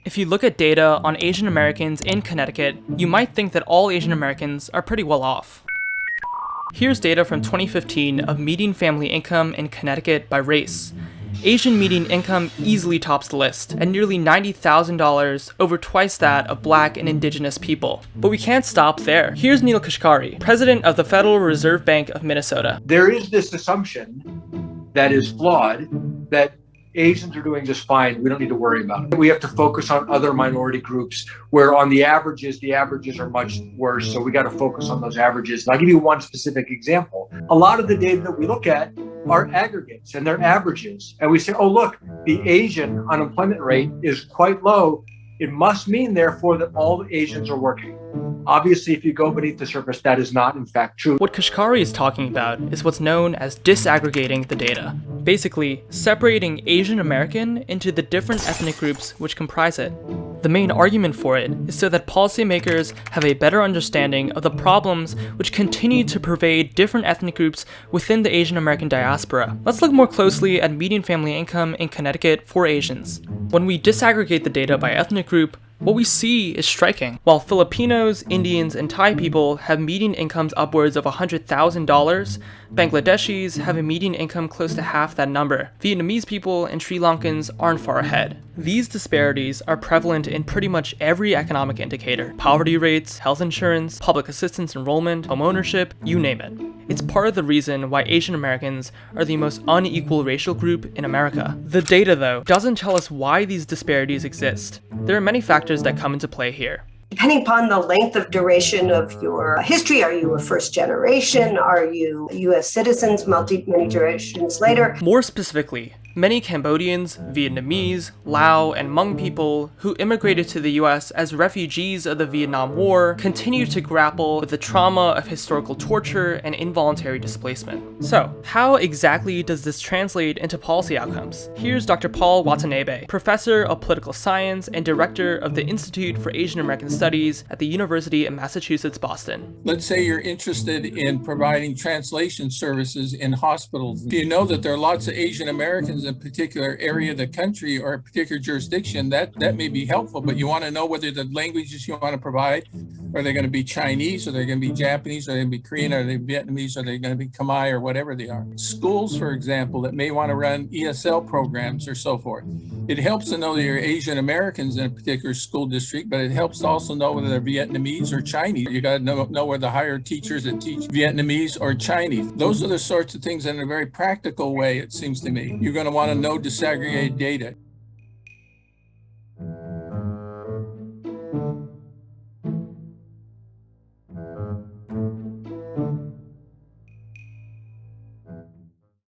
If you look at data on Asian Americans in Connecticut, you might think that all Asian Americans are pretty well off. Here's data from 2015 of median family income in Connecticut by race. Asian median income easily tops the list, at nearly $90,000, over twice that of Black and Indigenous people. But we can't stop there. Here's Neil Kashkari, president of the Federal Reserve Bank of Minnesota. There is this assumption that is flawed that Asians are doing just fine. We don't need to worry about it. We have to focus on other minority groups where on the averages are much worse. So we got to focus on those averages. And I'll give you one specific example. A lot of the data that we look at are aggregates and they're averages. And we say, oh, look, the Asian unemployment rate is quite low. It must mean, therefore, that all the Asians are working. Obviously, if you go beneath the surface, that is not, in fact, true. What Kashkari is talking about is what's known as disaggregating the data. Basically, separating Asian American into the different ethnic groups which comprise it. The main argument for it is so that policymakers have a better understanding of the problems which continue to pervade different ethnic groups within the Asian American diaspora. Let's look more closely at median family income in Connecticut for Asians. When we disaggregate the data by ethnic group, what we see is striking. While Filipinos, Indians, and Thai people have median incomes upwards of $100,000, Bangladeshis have a median income close to half that number. Vietnamese people and Sri Lankans aren't far ahead. These disparities are prevalent in pretty much every economic indicator: poverty rates, health insurance, public assistance enrollment, home ownership, you name it. It's part of the reason why Asian Americans are the most unequal racial group in America. The data, though, doesn't tell us why these disparities exist. There are many factors that come into play here. Depending upon the length of duration of your history, are you a first generation? Are you US citizens many generations later? More specifically, many Cambodians, Vietnamese, Lao, and Hmong people who immigrated to the US as refugees of the Vietnam War continue to grapple with the trauma of historical torture and involuntary displacement. So, how exactly does this translate into policy outcomes? Here's Dr. Paul Watanabe, professor of political science and director of the Institute for Asian American Studies at the University of Massachusetts, Boston. Let's say you're interested in providing translation services in hospitals. If you know that there are lots of Asian Americans in a particular area of the country or a particular jurisdiction, that may be helpful, but you want to know whether the languages you want to provide, are they going to be Chinese, or they're going to be Japanese, or they're going to be Korean, or are they Vietnamese, or they're going to be Khmer, or whatever they are. Schools, for example, that may want to run ESL programs or so forth. It helps to know that you're Asian Americans in a particular school district, but it helps to also know whether they're Vietnamese or Chinese. You got to know where to hire teachers that teach Vietnamese or Chinese. Those are the sorts of things in a very practical way, it seems to me. You're going to want to know disaggregated data.